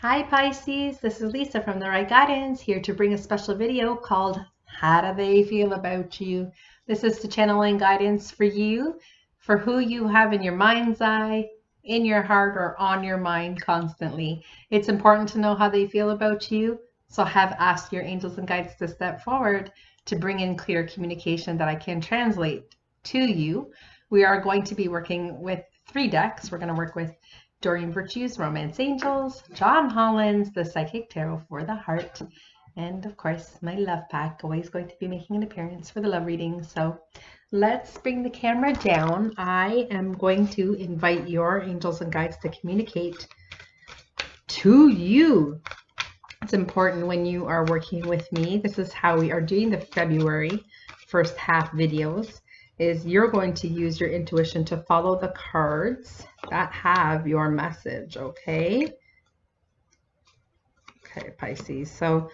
Hi Pisces, this is Lisa from The Right Guidance, here to bring a special video called How Do They Feel About You? This is the channeling guidance for you, for who you have in your mind's eye, in your heart, or on your mind constantly. It's important to know how they feel about you, so have asked your angels and guides to step forward to bring in clear communication that I can translate to you. We are going to be working with 3 decks. We're going to work with Doreen Virtue's Romance Angels, John Holland's The Psychic Tarot for the Heart, and of course my love pack, always going to be making an appearance for the love reading. So let's bring the camera down. I am going to invite your angels and guides to communicate to you. It's important when you are working with me. This is how we are doing the February first half videos. Is you're going to use your intuition to follow the cards that have your message, okay? Okay, Pisces. So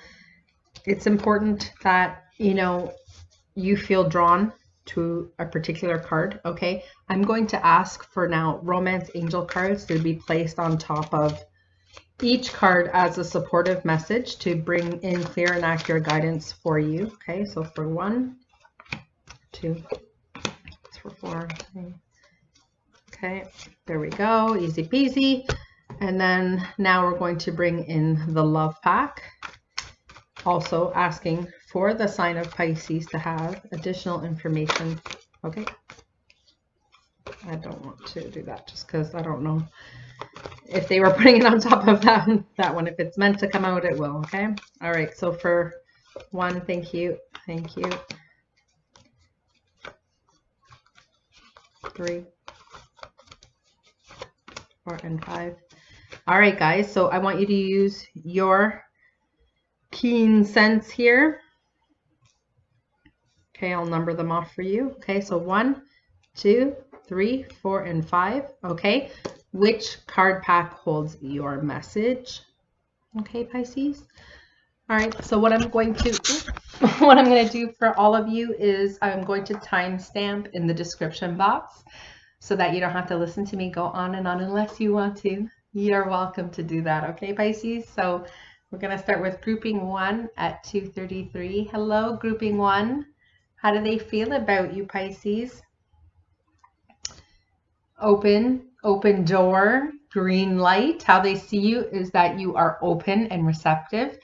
it's important that, you feel drawn to a particular card, okay? I'm going to ask for now Romance Angel cards to be placed on top of each card as a supportive message to bring in clear and accurate guidance for you, okay? So for 1, 2, for 4. Okay, there we go, easy peasy. And then now we're going to bring in the love pack, also asking for the sign of Pisces to have additional information. Okay, I don't want to do that just because I don't know if they were putting it on top of that one. If it's meant to come out, it will. Okay, all right, so for 1, thank you, 3, 4, and 5. All right, guys, so I want you to use your keen sense here. Okay, I'll number them off for you. Okay, so 1, 2, 3, 4, and 5. Okay, which card pack holds your message? Okay, Pisces. All right, so what I'm going to do for all of you is I'm going to timestamp in the description box so that you don't have to listen to me go on and on unless you want to. You're welcome to do that, okay, Pisces? So we're going to start with grouping 1 at 2:33. Hello, grouping 1. How do they feel about you, Pisces? Open door, green light. How they see you is that you are open and receptive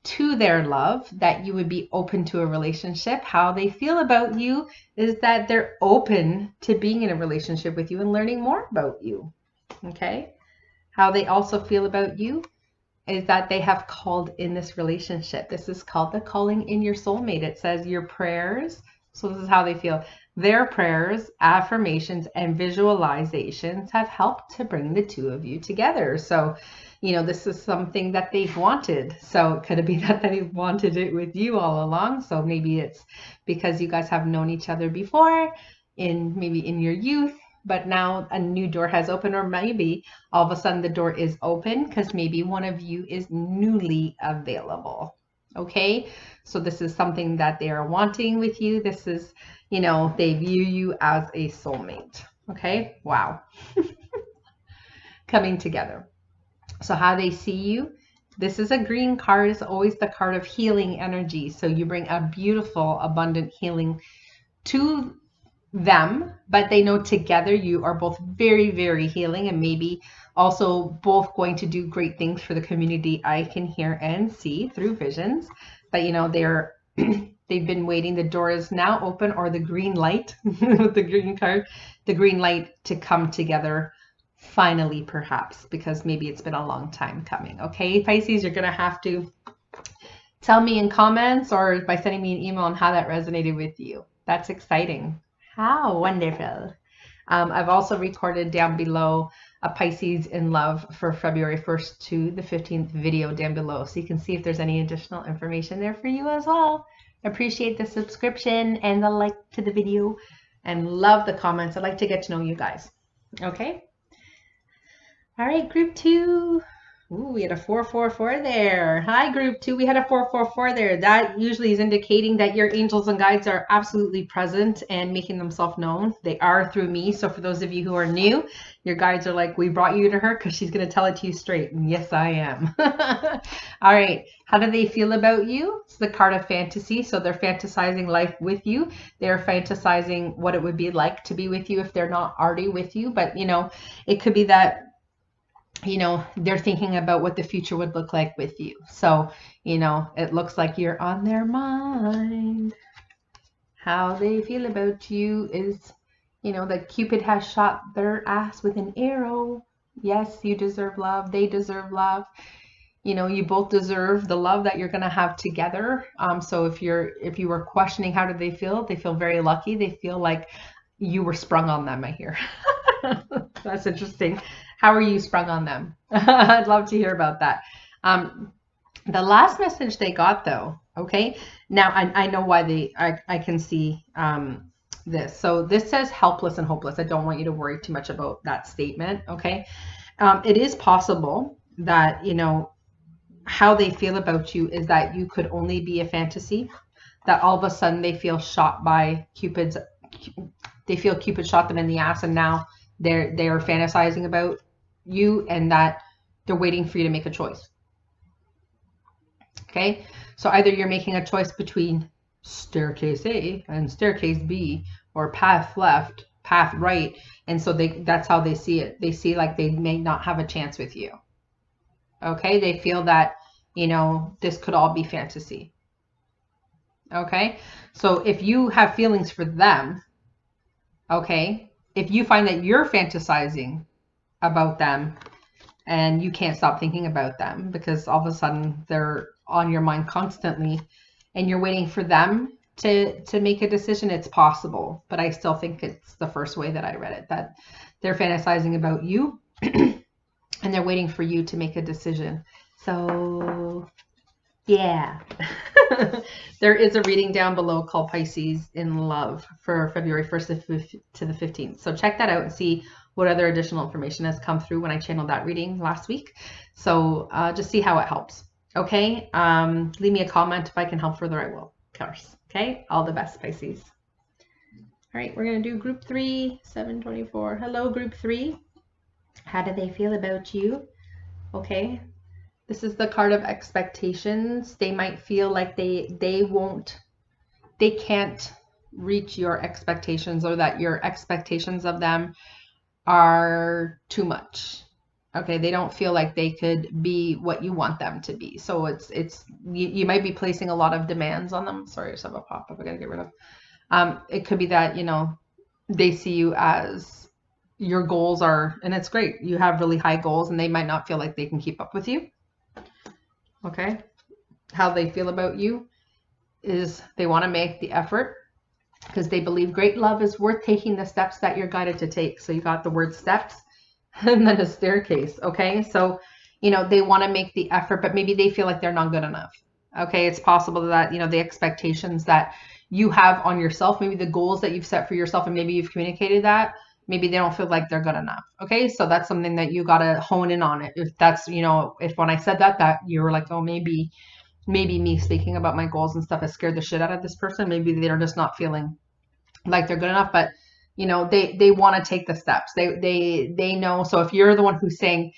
to their love, that you would be open to a relationship. How they feel about you is that they're open to being in a relationship with you and learning more about you. Okay? How they also feel about you is that they have called in this relationship. This is called the calling in your soulmate. It says your prayers. So this is how they feel. Their prayers, affirmations, and visualizations have helped to bring the two of you together. So, this is something that they've wanted. So it could be that they've wanted it with you all along. So maybe it's because you guys have known each other before, maybe in your youth, but now a new door has opened, or maybe all of a sudden the door is open because maybe one of you is newly available. Okay, so this is something that they are wanting with you. This is, they view you as a soulmate. Okay, wow. Coming together. So how they see you, this is a green card, is always the card of healing energy. So you bring a beautiful, abundant healing to them, but they know together you are both very, very healing, and maybe also both going to do great things for the community. I can hear and see through visions, but they're they've been waiting. The door is now open, or the green light with the green card, the green light to come together finally, perhaps, because maybe it's been a long time coming. Okay, Pisces, you're gonna have to tell me in comments or by sending me an email on how that resonated with you. That's exciting. How wonderful. I've also recorded down below a Pisces in Love for February 1st to the 15th video down below, so you can see if there's any additional information there for you as well. Appreciate the subscription and the like to the video, and love the comments. I'd like to get to know you guys. Okay. All right, group 2. Ooh, we had a 444 there. Hi, group 2. We had a 444 there. That usually is indicating that your angels and guides are absolutely present and making themselves known. They are through me. So for those of you who are new, your guides are like, we brought you to her because she's going to tell it to you straight. And yes, I am. All right. How do they feel about you? It's the card of fantasy. So they're fantasizing life with you. They're fantasizing what it would be like to be with you if they're not already with you. But, you know, it could be that they're thinking about what the future would look like with you. So, it looks like you're on their mind. How they feel about you is, that Cupid has shot their ass with an arrow. Yes, you deserve love. They deserve love. You both deserve the love that you're going to have together. So if you were questioning how do they feel very lucky. They feel like you were sprung on them, I hear. That's interesting. How are you sprung on them? I'd love to hear about that. The last message they got though, okay, now I know why I can see this. So this says helpless and hopeless. I don't want you to worry too much about that statement, okay? It is possible that, how they feel about you is that you could only be a fantasy, that all of a sudden they feel shot by Cupid shot them in the ass, and now they're fantasizing about you, and that they're waiting for you to make a choice. Okay, so either you're making a choice between staircase A and staircase B, or path left, path right, and so that's how they see it. They see like they may not have a chance with you. Okay, they feel that, this could all be fantasy. Okay, so if you have feelings for them, okay, if you find that you're fantasizing about them and you can't stop thinking about them because all of a sudden they're on your mind constantly and you're waiting for them to make a decision, it's possible. But I still think it's the first way that I read it, that they're fantasizing about you and they're waiting for you to make a decision. So yeah. There is a reading down below called Pisces in Love for February 1st to the 15th. So check that out and see what other additional information has come through when I channeled that reading last week. So just see how it helps. Okay. Leave me a comment. If I can help further, I will, of course. Okay. All the best, Pisces. All right. We're going to do group 3, 724. Hello, group 3. How do they feel about you? Okay. This is the card of expectations. They might feel like they can't reach your expectations, or that your expectations of them are too much. Okay, they don't feel like they could be what you want them to be. So you might be placing a lot of demands on them. Sorry, I just have a pop-up I gotta get rid of. It could be that, they see you as your goals are, and it's great. You have really high goals and they might not feel like they can keep up with you. Okay, how they feel about you is they want to make the effort because they believe great love is worth taking the steps that you're guided to take. So you got the word steps and then a staircase. Okay, so they want to make the effort, but maybe they feel like they're not good enough. Okay, it's possible that the expectations that you have on yourself, maybe the goals that you've set for yourself, and maybe you've communicated that, maybe they don't feel like they're good enough. Okay, so that's something that you got to hone in on it. If that's, if when I said that you were like, oh, maybe me speaking about my goals and stuff has scared the shit out of this person. Maybe they're just not feeling like they're good enough, but they want to take the steps. They know. So if you're the one who's saying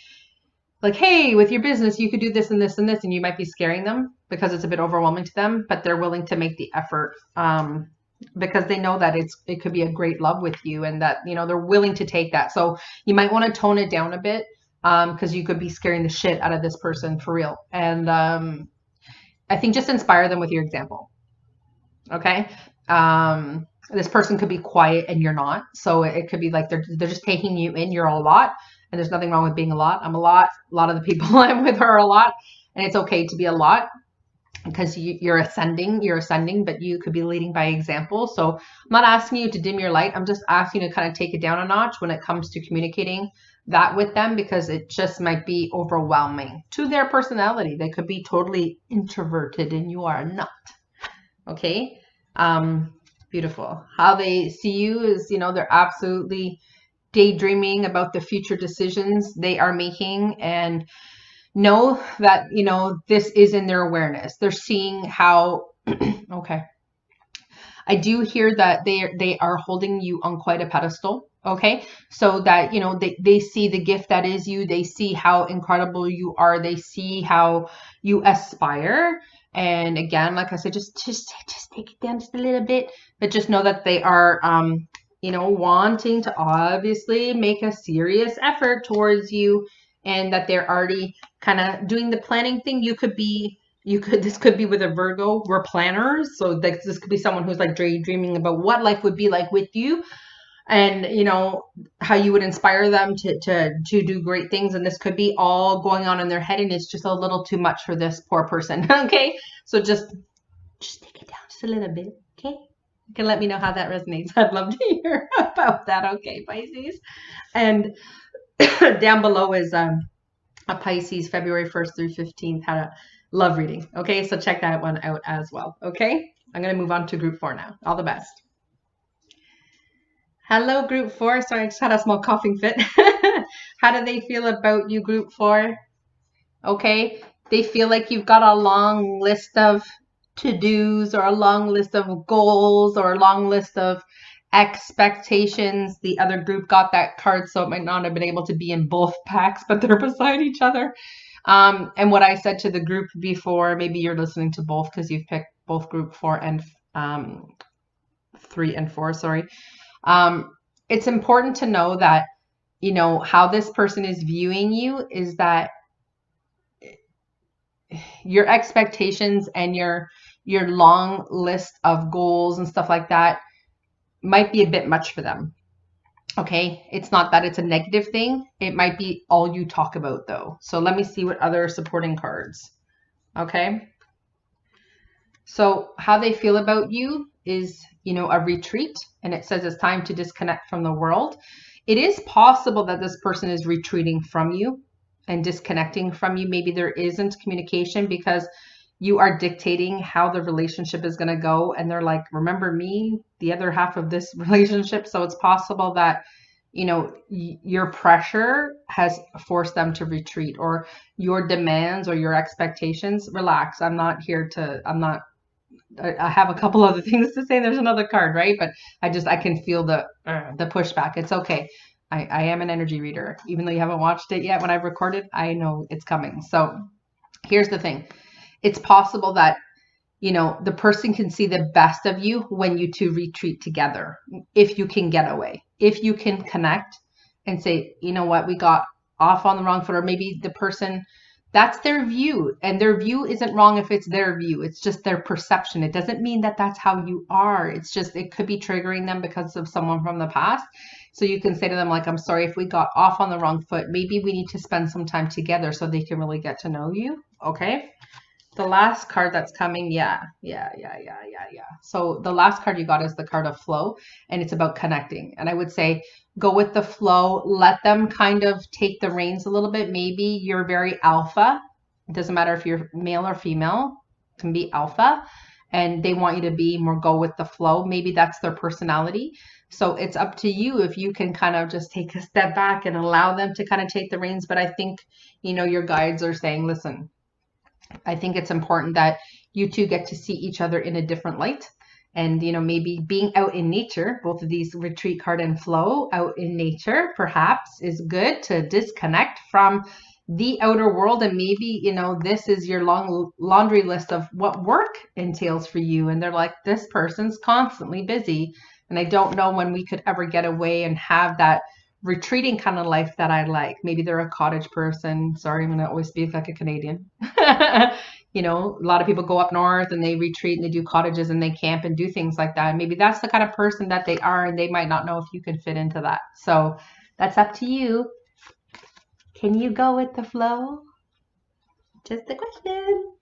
like, hey, with your business, you could do this and this and this, and you might be scaring them because it's a bit overwhelming to them, but they're willing to make the effort. Because they know that it could be a great love with you, and that they're willing to take that. So you might want to tone it down a bit, because you could be scaring the shit out of this person for real. And I think just inspire them with your example. Okay, this person could be quiet and you're not, so it could be like they're just taking you in. You're a lot, and there's nothing wrong with being a lot. I'm a lot. A lot of the people I'm with are a lot, and it's okay to be a lot. Because you're ascending, but you could be leading by example. So I'm not asking you to dim your light. I'm just asking you to kind of take it down a notch when it comes to communicating that with them, because it just might be overwhelming to their personality. They could be totally introverted and you are not. Okay. Beautiful. How they see you is, they're absolutely daydreaming about the future decisions they are making, and know that, this is in their awareness. They're seeing how, okay. I do hear that they are holding you on quite a pedestal. Okay. So that, they see the gift that is you. They see how incredible you are. They see how you aspire. And again, like I said, just take it down just a little bit, but just know that they are, wanting to obviously make a serious effort towards you, and that they're already kind of doing the planning thing. This could be with a Virgo. We're planners. So this could be someone who's like daydreaming about what life would be like with you, and how you would inspire them to do great things. And this could be all going on in their head, and it's just a little too much for this poor person. Okay. So just take it down just a little bit. Okay. You can let me know how that resonates. I'd love to hear about that. Okay, Pisces. And down below is a Pisces, February 1st through 15th, had a love reading. Okay, so check that one out as well. Okay, I'm going to move on to group 4 now. All the best. Hello, group 4. Sorry, I just had a small coughing fit. How do they feel about you, group 4? Okay, they feel like you've got a long list of to-dos, or a long list of goals, or a long list of expectations. The other group got that card, so it might not have been able to be in both packs, but they're beside each other. And what I said to the group before, maybe you're listening to both because you've picked both group 4 and 3 and 4, sorry. It's important to know that, how this person is viewing you is that your expectations and your long list of goals and stuff like that might be a bit much for them. Okay, it's not that it's a negative thing. It might be all you talk about though. So let me see what other supporting cards. Okay. So how they feel about you is, a retreat, and it says it's time to disconnect from the world. It is possible that this person is retreating from you and disconnecting from you. Maybe there isn't communication because you are dictating how the relationship is going to go. And they're like, remember me, the other half of this relationship. So it's possible that, your pressure has forced them to retreat, or your demands or your expectations. Relax. I have a couple other things to say. There's another card, right? But I can feel the pushback. It's okay. I am an energy reader. Even though you haven't watched it yet when I've recorded, I know it's coming. So here's the thing. It's possible that, the person can see the best of you when you two retreat together. If you can get away, if you can connect and say, you know what, we got off on the wrong foot, or maybe the person, that's their view, and their view isn't wrong if it's their view. It's just their perception. It doesn't mean that that's how you are. It's just, it could be triggering them because of someone from the past. So you can say to them, like, I'm sorry if we got off on the wrong foot. Maybe we need to spend some time together so they can really get to know you. Okay. The last card that's coming, yeah. So the last card you got is the card of flow, and it's about connecting. And I would say go with the flow. Let them kind of take the reins a little bit. Maybe you're very alpha. It doesn't matter if you're male or female. It can be alpha. And they want you to be more go with the flow. Maybe that's their personality. So it's up to you if you can kind of just take a step back and allow them to kind of take the reins. But I think, your guides are saying, listen, I think it's important that you two get to see each other in a different light. And, maybe being out in nature, both of these retreat card and flow, out in nature, perhaps is good to disconnect from the outer world. And maybe, this is your long laundry list of what work entails for you. And they're like, this person's constantly busy. And I don't know when we could ever get away and have that retreating kind of life that I like. Maybe they're a cottage person. Sorry, I'm going to always speak like a Canadian. A lot of people go up north and they retreat and they do cottages and they camp and do things like that. Maybe that's the kind of person that they are, and they might not know if you can fit into that. So that's up to you. Can you go with the flow? Just a question.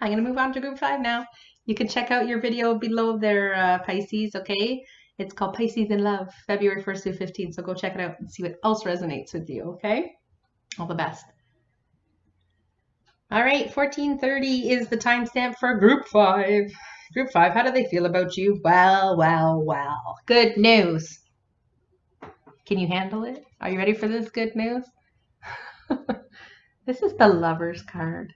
I'm going to move on to group 5 now. You can check out your video below there, Pisces, okay? It's called Pisces in Love, February 1st through 15th. So go check it out and see what else resonates with you, okay? All the best. All right, 14:30 is the timestamp for group 5. Group 5, how do they feel about you? Well. Good news. Can you handle it? Are you ready for this good news? This is the Lovers card.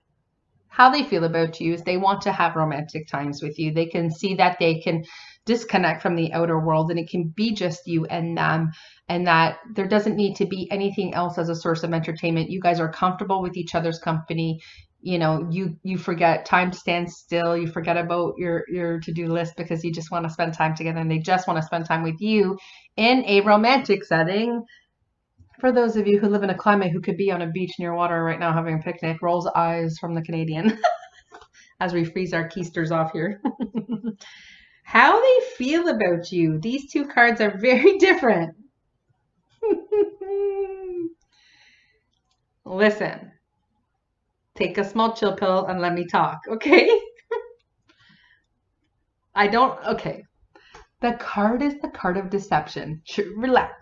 How they feel about you is they want to have romantic times with you. They can see that they can disconnect from the outer world and it can be just you and them, and that there doesn't need to be anything else as a source of entertainment. You guys are comfortable with each other's company. You know, you forget, time stands still. You forget about your to-do list because you just want to spend time together, and they just want to spend time with you in a romantic setting. For those of you who live in a climate who could be on a beach near water right now having a picnic, rolls eyes from the Canadian as we freeze our keisters off here. How they feel about you. These two cards are very different. Listen, take a small chill pill and let me talk, okay? Okay. The card is the card of deception. Relax,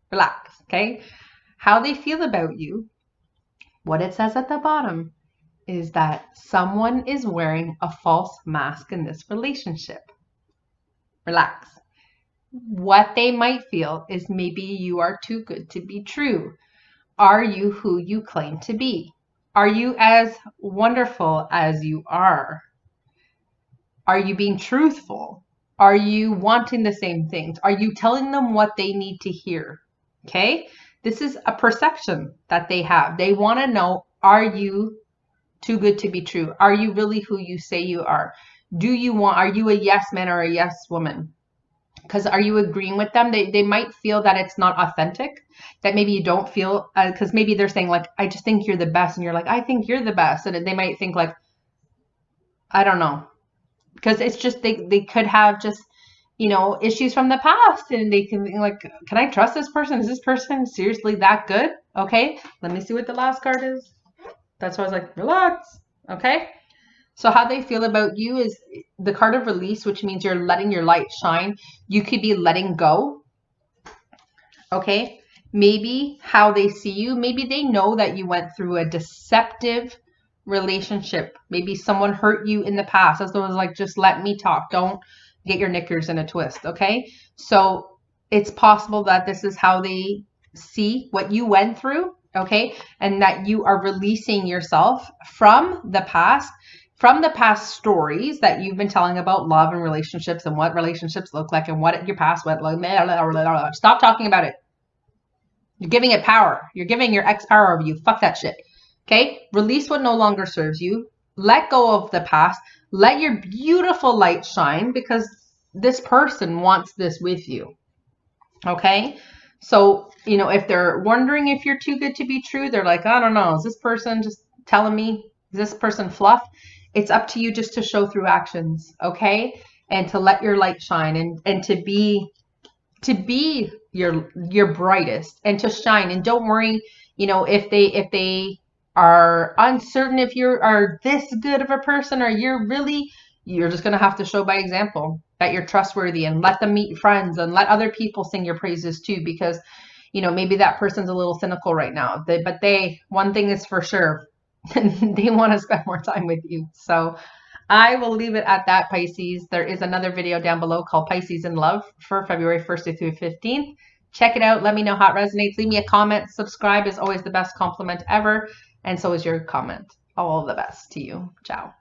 relax, okay? How they feel about you, what it says at the bottom is that someone is wearing a false mask in this relationship. Relax. What they might feel is maybe you are too good to be true. Are you who you claim to be? Are you as wonderful as you are? Are you being truthful? Are you wanting the same things? Are you telling them what they need to hear? Okay? This is a perception that they have. They want to know, are you too good to be true? Are you really who you say you are? Are you a yes man or a yes woman? Because are you agreeing with them? They might feel that it's not authentic, that maybe you don't feel, because maybe they're saying like, I just think you're the best. And you're like, I think you're the best. And they might think like, I don't know. Because it's just, they could have just, you know, issues from the past, and they can be like, can I trust this person? Is this person seriously that good? Okay, let me see what the last card is. That's why I was like, relax. Okay, so how they feel about you is the card of release, which means you're letting your light shine. You could be letting go. Okay, maybe how they see you, maybe they know that you went through a deceptive relationship. Maybe someone hurt you in the past. As though it was like, just let me talk. Don't get your knickers in a twist. Okay. So it's possible that this is how they see what you went through. Okay. And that you are releasing yourself from the past stories that you've been telling about love and relationships and what relationships look like and what your past went like. Stop talking about it. You're giving it power. You're giving your ex power over you. Fuck that shit. Okay? Release what no longer serves you. Let go of the past. Let your beautiful light shine, because this person wants this with you. Okay? So, you know, if they're wondering if you're too good to be true, they're like, I don't know, is this person just telling me? Is this person fluff? It's up to you just to show through actions, okay? And to let your light shine, and to be your brightest, and to shine. And don't worry, you know, if they are uncertain if you are this good of a person, or you're just going to have to show by example that you're trustworthy, and let them meet friends and let other people sing your praises too, because, you know, maybe that person's a little cynical right now, but one thing is for sure, they want to spend more time with you. So I will leave it at that, Pisces. There is another video down below called Pisces in Love for February 1st through 15th. Check it out. Let me know how it resonates. Leave me a comment. Subscribe is always the best compliment ever. And so is your comment. All the best to you. Ciao.